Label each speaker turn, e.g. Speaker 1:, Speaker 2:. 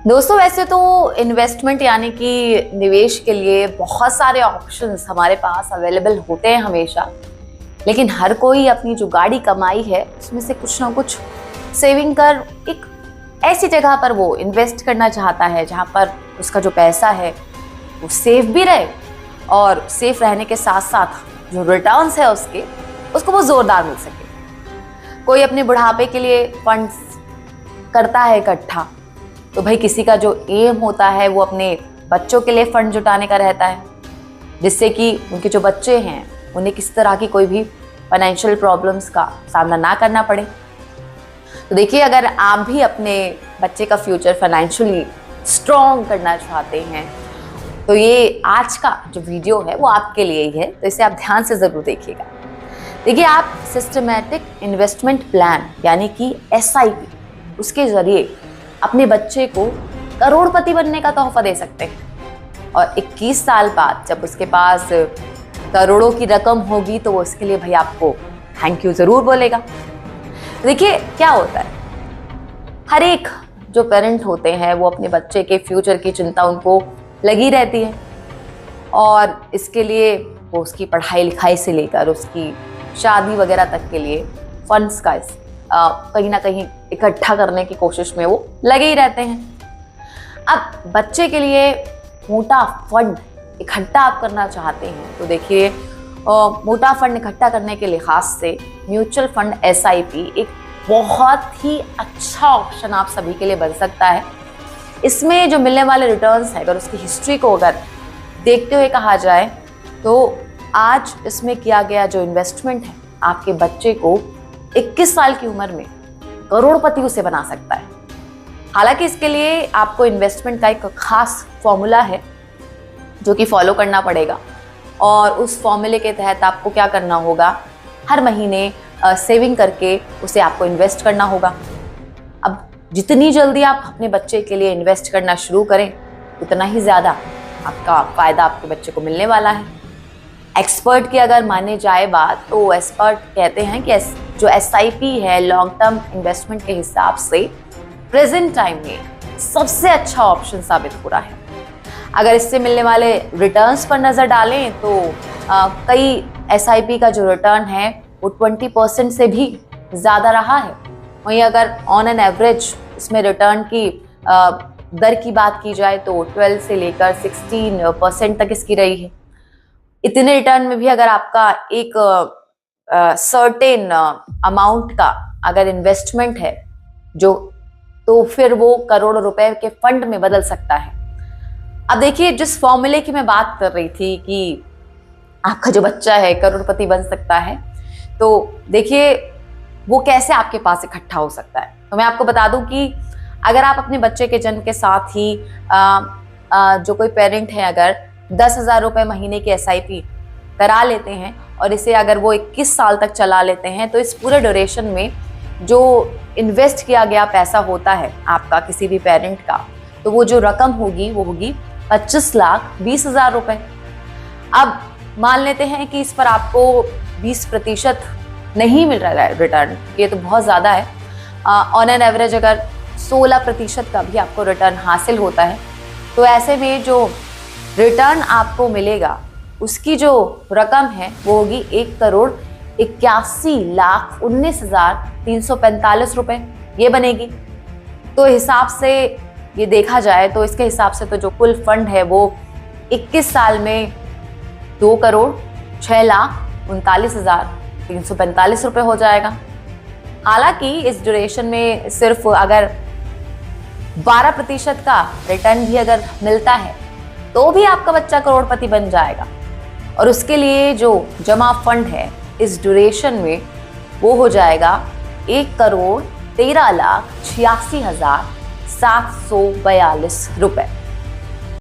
Speaker 1: दोस्तों वैसे तो इन्वेस्टमेंट यानी कि निवेश के लिए बहुत सारे ऑप्शंस हमारे पास अवेलेबल होते हैं हमेशा, लेकिन हर कोई अपनी जो गाड़ी कमाई है उसमें से कुछ ना कुछ सेविंग कर एक ऐसी जगह पर वो इन्वेस्ट करना चाहता है जहां पर उसका जो पैसा है वो सेफ भी रहे और सेफ रहने के साथ साथ जो रिटर्न्स है उसको वो जोरदार मिल सके। कोई अपने बुढ़ापे के लिए फंड्स करता है इकट्ठा, तो भाई किसी का जो एम होता है वो अपने बच्चों के लिए फंड जुटाने का रहता है, जिससे कि उनके जो बच्चे हैं उन्हें किसी तरह की कोई भी फाइनेंशियल प्रॉब्लम्स का सामना ना करना पड़े। तो देखिए, अगर आप भी अपने बच्चे का फ्यूचर फाइनेंशियली स्ट्रॉन्ग करना चाहते हैं तो ये आज का जो वीडियो है वो आपके लिए ही है, तो इसे आप ध्यान से ज़रूर देखिएगा। देखिए, आप सिस्टमैटिक इन्वेस्टमेंट प्लान यानी कि SIP उसके ज़रिए अपने बच्चे को करोड़पति बनने का तोहफा दे सकते हैं और 21 साल बाद जब उसके पास करोड़ों की रकम होगी तो वो उसके लिए भाई आपको थैंक यू ज़रूर बोलेगा। देखिए क्या होता है, हर एक जो पेरेंट होते हैं वो अपने बच्चे के फ्यूचर की चिंता उनको लगी रहती है और इसके लिए वो उसकी पढ़ाई लिखाई से लेकर उसकी शादी वगैरह तक के लिए फंड्स का कहीं ना कहीं इकट्ठा करने की कोशिश में वो लगे ही रहते हैं। अब बच्चे के लिए मोटा फंड इकट्ठा आप करना चाहते हैं तो देखिए, मोटा फंड इकट्ठा करने के लिहाज से म्यूचुअल फंड SIP एक बहुत ही अच्छा ऑप्शन आप सभी के लिए बन सकता है। इसमें जो मिलने वाले रिटर्न्स है, अगर उसकी हिस्ट्री को अगर देखते हुए कहा जाए तो आज इसमें किया गया जो इन्वेस्टमेंट है आपके बच्चे को 21 साल की उम्र में करोड़पति उसे बना सकता है। हालांकि इसके लिए आपको इन्वेस्टमेंट का एक खास फॉर्मूला है जो कि फॉलो करना पड़ेगा और उस फॉर्मूले के तहत आपको क्या करना होगा, हर महीने सेविंग करके उसे आपको इन्वेस्ट करना होगा। अब जितनी जल्दी आप अपने बच्चे के लिए इन्वेस्ट करना शुरू करें उतना ही ज़्यादा आपका फ़ायदा आपके बच्चे को मिलने वाला है। एक्सपर्ट की अगर माने जाए बात तो एक्सपर्ट कहते हैं कि जो SIP है लॉन्ग टर्म इन्वेस्टमेंट के हिसाब से प्रेजेंट टाइम में सबसे अच्छा ऑप्शन साबित हो रहा है। अगर इससे मिलने वाले रिटर्न्स पर नज़र डालें तो कई SIP का जो रिटर्न है वो 20% से भी ज़्यादा रहा है। वहीं अगर ऑन एन एवरेज इसमें रिटर्न की दर की बात की जाए तो 12 से लेकर 16% तक इसकी रही है। इतने रिटर्न में भी अगर आपका एक सर्टेन अमाउंट का अगर इन्वेस्टमेंट है जो, तो फिर वो करोड़ रुपए के फंड में बदल सकता है। अब देखिए, जिस फॉर्मूले की मैं बात कर रही थी कि आपका जो बच्चा है करोड़पति बन सकता है, तो देखिए वो कैसे आपके पास इकट्ठा हो सकता है। तो मैं आपको बता दूं कि अगर आप अपने बच्चे के जन्म के साथ ही जो कोई पेरेंट है अगर 10,000 रुपये महीने की SIP करा लेते हैं और इसे अगर वो 21 साल तक चला लेते हैं तो इस पूरे ड्यूरेशन में जो इन्वेस्ट किया गया पैसा होता है आपका किसी भी पेरेंट का, तो वो जो रकम होगी वो होगी 25,20,000 रुपये। अब मान लेते हैं कि इस पर आपको 20% नहीं मिल रहा है रिटर्न, ये तो बहुत ज़्यादा है। ऑन एन एवरेज अगर 16% का भी आपको रिटर्न हासिल होता है तो ऐसे में जो रिटर्न आपको मिलेगा उसकी जो रकम है वो होगी 1,81,19,345 रुपये ये बनेगी। तो हिसाब से ये देखा जाए तो इसके हिसाब से तो जो कुल फंड है वो 21 साल में 2,06,39,345 रुपये हो जाएगा। हालांकि इस ड्यूरेशन में सिर्फ अगर 12% का रिटर्न भी अगर मिलता है तो भी आपका बच्चा करोड़पति बन जाएगा और उसके लिए जो जमा फंड है इस ड्यूरेशन में वो हो जाएगा 1,13,86,742 रुपये।